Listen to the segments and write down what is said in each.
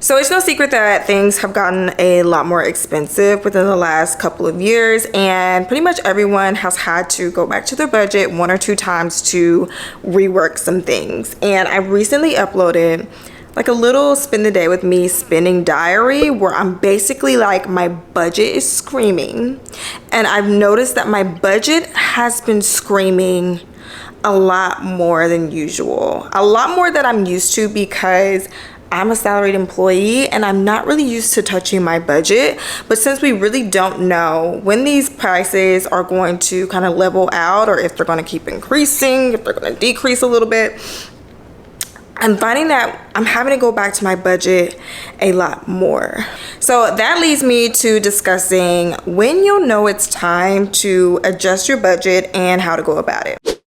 So it's no secret that things have gotten a lot more expensive within the last couple of years, and pretty much everyone has had to go back to their budget one or two times to rework some things. And I recently uploaded like a little spend the day with me spending diary where I'm basically like, my budget is screaming, and I've noticed that my budget has been screaming a lot more than usual, a lot more than I'm used to, because I'm a salaried employee and I'm not really used to touching my budget. But since we really don't know when these prices are going to kind of level out, or if they're going to keep increasing, if they're going to decrease a little bit, I'm finding that I'm having to go back to my budget a lot more. So that leads me to discussing when you'll know it's time to adjust your budget and how to go about it.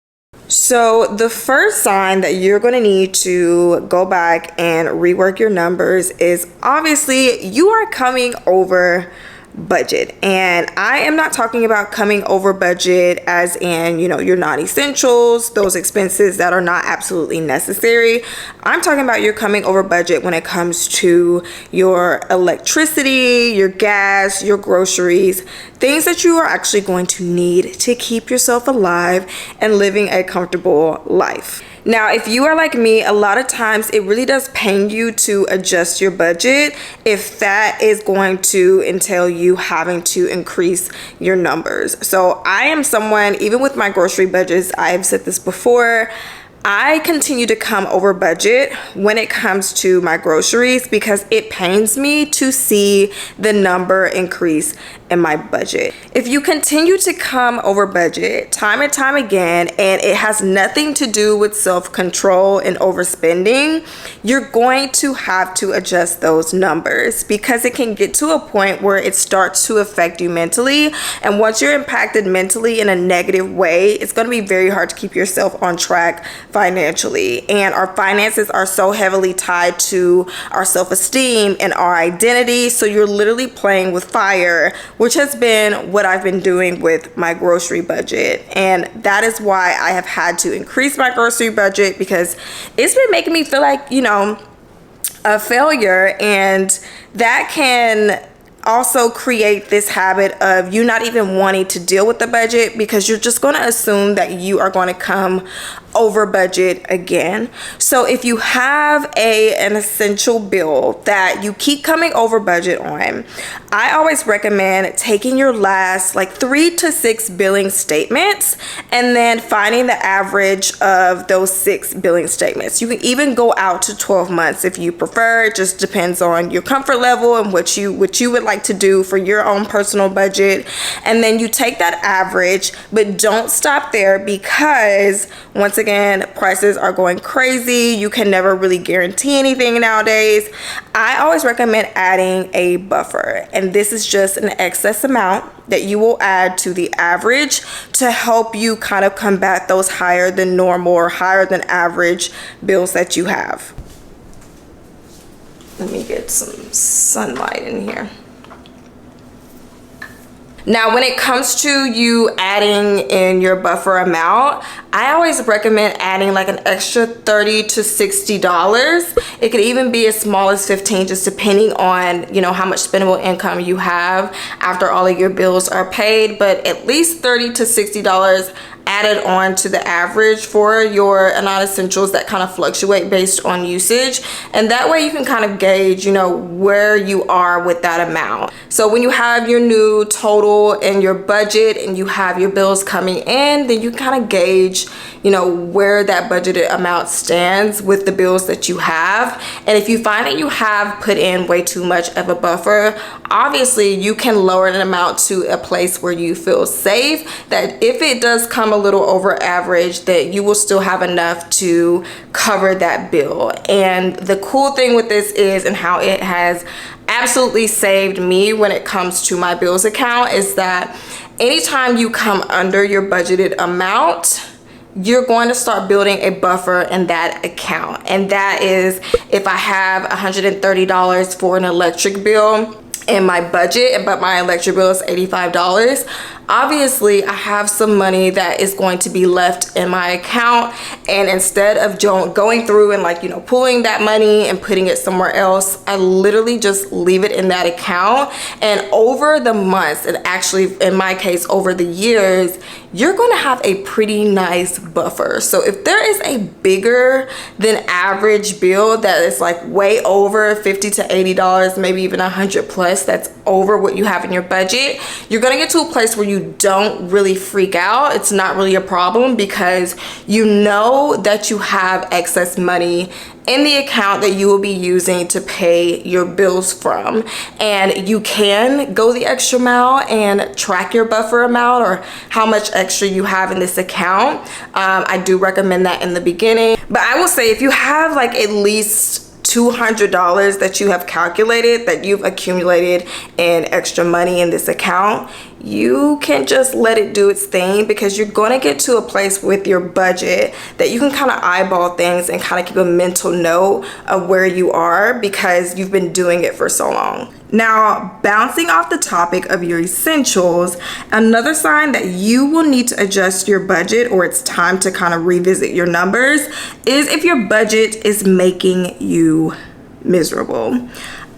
So the first sign that you're going to need to go back and rework your numbers is obviously you are coming over budget. And I am not talking about coming over budget as in, your non-essentials, those expenses that are not absolutely necessary. I'm talking about you're coming over budget when it comes to your electricity, your gas, your groceries, things that you are actually going to need to keep yourself alive and living a comfortable life. Now, if you are like me, a lot of times it really does pain you to adjust your budget if that is going to entail you having to increase your numbers. So I am someone, even with my grocery budgets, I've said this before, I continue to come over budget when it comes to my groceries because it pains me to see the number increase in my budget. If you continue to come over budget time and time again, and it has nothing to do with self-control and overspending, you're going to have to adjust those numbers because it can get to a point where it starts to affect you mentally. And once you're impacted mentally in a negative way, it's going to be very hard to keep yourself on track financially. And our finances are so heavily tied to our self-esteem and our identity. So you're literally playing with fire, which has been what I've been doing with my grocery budget. And that is why I have had to increase my grocery budget, because it's been making me feel like, a failure. And that can also create this habit of you not even wanting to deal with the budget because you're just going to assume that you are going to come over budget again. So if you have an essential bill that you keep coming over budget on, I always recommend taking your last 3 to 6 billing statements and then finding the average of those 6 billing statements. You can even go out to 12 months if you prefer. It just depends on your comfort level and what you would like to do for your own personal budget. And then you take that average, but don't stop there, because once again, prices are going crazy. You can never really guarantee anything nowadays. I always recommend adding a buffer, and this is just an excess amount that you will add to the average to help you kind of combat those higher than normal or higher than average bills that you have. Let me get some sunlight in here. Now, when it comes to you adding in your buffer amount, I always recommend adding an extra $30 to $60. It could even be as small as $15, just depending on, how much spendable income you have after all of your bills are paid, but at least $30 to $60 added on to the average for your non-essentials that kind of fluctuate based on usage. And that way you can kind of gauge, where you are with that amount. So when you have your new total and your budget and you have your bills coming in, then you kind of gauge, where that budgeted amount stands with the bills that you have. And if you find that you have put in way too much of a buffer, obviously you can lower an amount to a place where you feel safe, that if it does come a little over average, that you will still have enough to cover that bill. And the cool thing with this is, and how it has absolutely saved me when it comes to my bills account, is that anytime you come under your budgeted amount, you're going to start building a buffer in that account. And that is, if I have $130 for an electric bill in my budget, but my electric bill is $85, obviously I have some money that is going to be left in my account, and instead of going through and like, you know, pulling that money and putting it somewhere else, I literally just leave it in that account. And over the months, and actually in my case over the years, you're going to have a pretty nice buffer. So if there is a bigger than average bill that is like way over $50 to $80, maybe even $100 plus, that's over what you have in your budget, you're going to get to a place where you don't really freak out. It's not really a problem because you know that you have excess money in the account that you will be using to pay your bills from. And you can go the extra mile and track your buffer amount or how much extra you have in this account. I do recommend that in the beginning. But I will say, if you have like at least $200 that you have calculated that you've accumulated in extra money in this account, you can just let it do its thing, because you're going to get to a place with your budget that you can kind of eyeball things and kind of keep a mental note of where you are because you've been doing it for so long. Now, bouncing off the topic of your essentials, another sign that you will need to adjust your budget, or it's time to kind of revisit your numbers, is if your budget is making you miserable.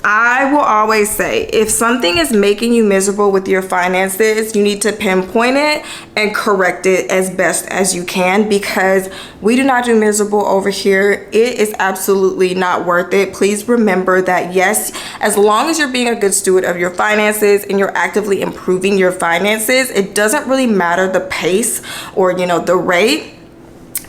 I will always say, if something is making you miserable with your finances, you need to pinpoint it and correct it as best as you can, because we do not do miserable over here. It is absolutely not worth it. Please remember that, yes, as long as you're being a good steward of your finances and you're actively improving your finances, it doesn't really matter the pace or, you know, the rate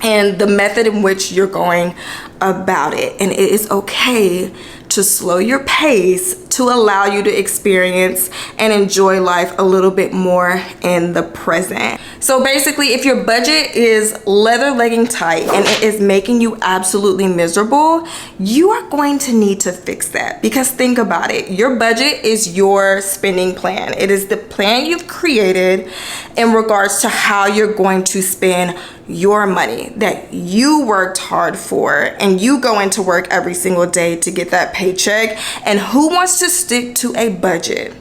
and the method in which you're going about it. And it is okay to slow your pace to allow you to experience and enjoy life a little bit more in the present. So basically, if your budget is leather legging tight and it is making you absolutely miserable, you are going to need to fix that. Because think about it, your budget is your spending plan. It is the plan you've created in regards to how you're going to spend your money that you worked hard for, and you go into work every single day to get that paycheck. And who wants to stick to a budget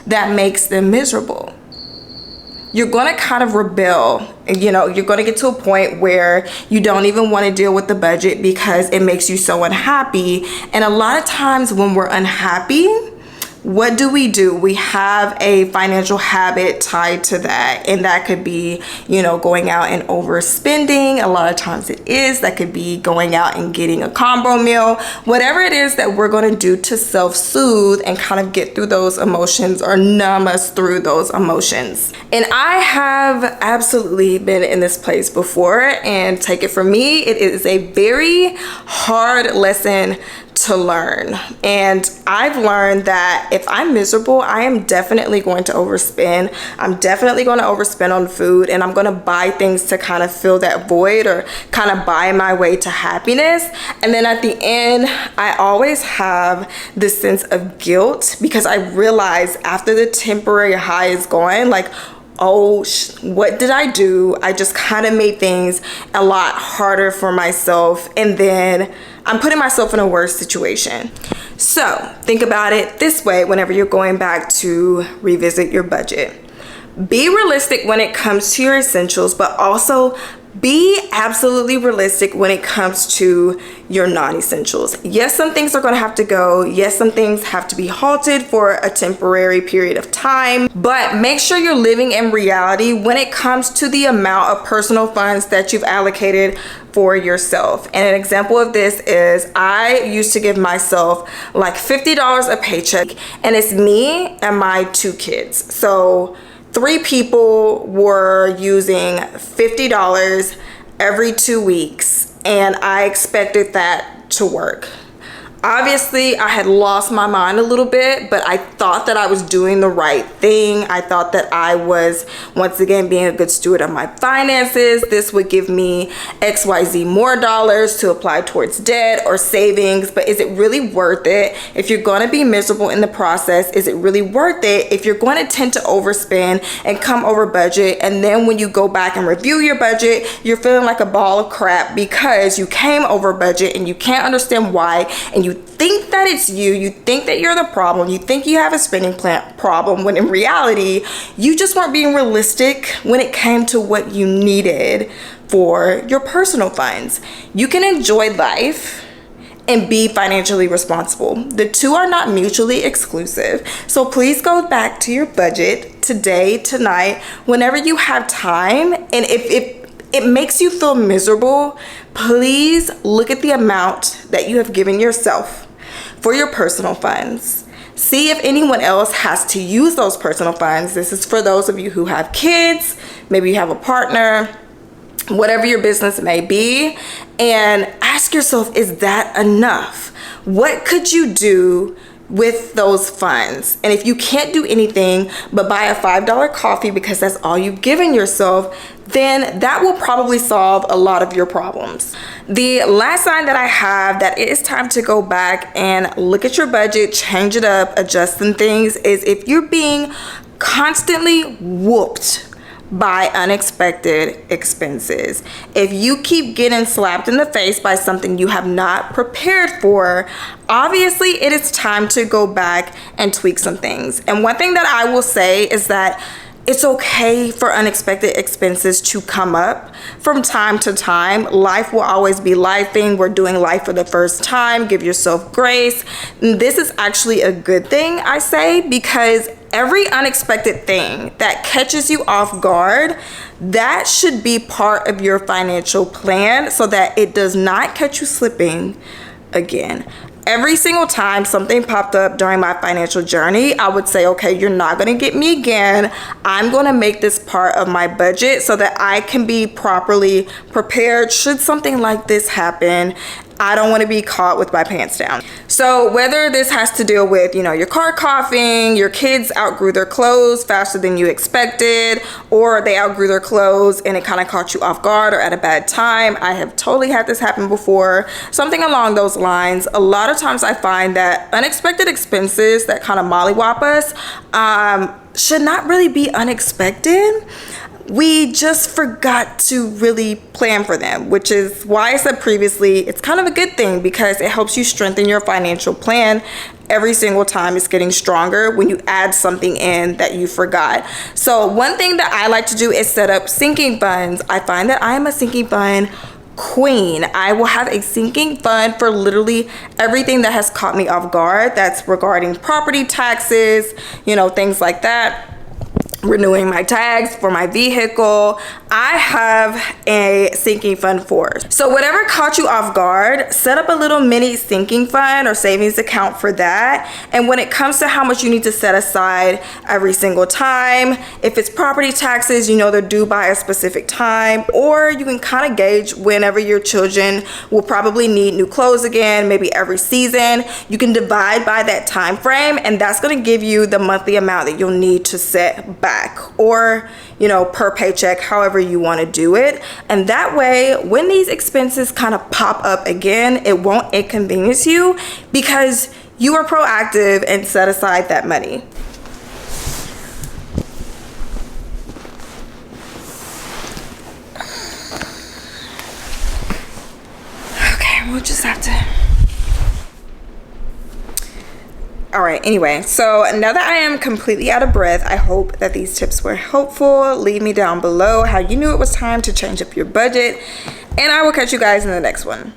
that makes them miserable? You're going to kind of rebel, and you know, you're going to get to a point where you don't even want to deal with the budget because it makes you so unhappy. And a lot of times when we're unhappy, what do? We have a financial habit tied to that, and that could be, you know, going out and overspending. A lot of times it is. That could be going out and getting a combo meal, whatever it is that we're going to do to self-soothe and kind of get through those emotions or numb us through those emotions. And I have absolutely been in this place before, and take it from me, it is a very hard lesson to learn. And I've learned that if I'm miserable, I am definitely going to overspend. I'm definitely going to overspend on food, and I'm going to buy things to kind of fill that void or kind of buy my way to happiness. And then at the end, I always have this sense of guilt because I realize after the temporary high is gone, like, oh, what did I do? I just kind of made things a lot harder for myself, and then I'm putting myself in a worse situation. So think about it this way whenever you're going back to revisit your budget. Be realistic when it comes to your essentials, but also be absolutely realistic when it comes to your non-essentials. Yes, some things are going to have to go. Yes, some things have to be halted for a temporary period of time, but make sure you're living in reality when it comes to the amount of personal funds that you've allocated for yourself. And an example of this is I used to give myself like $50 a paycheck, and it's me and my 2 kids. So 3 people were using $50 every 2 weeks, and I expected that to work. Obviously, I had lost my mind a little bit, but I thought that I was doing the right thing. I thought that I was, once again, being a good steward of my finances. This would give me XYZ more dollars to apply towards debt or savings, but is it really worth it? If you're going to be miserable in the process, is it really worth it? If you're going to tend to overspend and come over budget, and then when you go back and review your budget, you're feeling like a ball of crap because you came over budget and you can't understand why, and you think that it's you think that you're the problem, you think you have a spending plan problem, when in reality, you just weren't being realistic when it came to what you needed for your personal funds. You can enjoy life and be financially responsible. The two are not mutually exclusive. So please go back to your budget today, tonight, whenever you have time. And if it makes you feel miserable, please look at the amount that you have given yourself for your personal funds. See if anyone else has to use those personal funds. This is for those of you who have kids, maybe you have a partner, whatever your business may be, and ask yourself, is that enough? What could you do with those funds? And if you can't do anything but buy a $5 coffee because that's all you've given yourself, then that will probably solve a lot of your problems. The last sign that I have that it is time to go back and look at your budget, change it up, adjust some things, is if you're being constantly whooped by unexpected expenses. If you keep getting slapped in the face by something you have not prepared for, obviously it is time to go back and tweak some things. And one thing that I will say is that it's okay for unexpected expenses to come up from time to time. Life will always be lifing. We're doing life for the first time. Give yourself grace. And this is actually a good thing, I say, because every unexpected thing that catches you off guard, that should be part of your financial plan so that it does not catch you slipping again. Every single time something popped up during my financial journey, I would say, okay, you're not going to get me again. I'm going to make this part of my budget so that I can be properly prepared should something like this happen. I don't want to be caught with my pants down. So whether this has to deal with, your car coughing, your kids outgrew their clothes faster than you expected, or they outgrew their clothes and it kind of caught you off guard or at a bad time. I have totally had this happen before. Something along those lines. A lot of times I find that unexpected expenses that kind of mollywop us should not really be unexpected. We just forgot to really plan for them, which is why I said previously, it's kind of a good thing because it helps you strengthen your financial plan every single time. It's getting stronger when you add something in that you forgot. So one thing that I like to do is set up sinking funds. I find that I am a sinking fund queen. I will have a sinking fund for literally everything that has caught me off guard. That's regarding property taxes, things like that. Renewing my tags for my vehicle, I have a sinking fund for. So whatever caught you off guard, set up a little mini sinking fund or savings account for that. And when it comes to how much you need to set aside every single time, if it's property taxes, they're due by a specific time, or you can kind of gauge whenever your children will probably need new clothes again, maybe every season. You can divide by that time frame, and that's going to give you the monthly amount that you'll need to set back, or per paycheck, however you want to do it. And that way, when these expenses kind of pop up again, it won't inconvenience you because you are proactive and set aside that money. Okay, we'll just have to. All right, anyway, so now that I am completely out of breath, I hope that these tips were helpful. Leave me down below how you knew it was time to change up your budget, and I will catch you guys in the next one.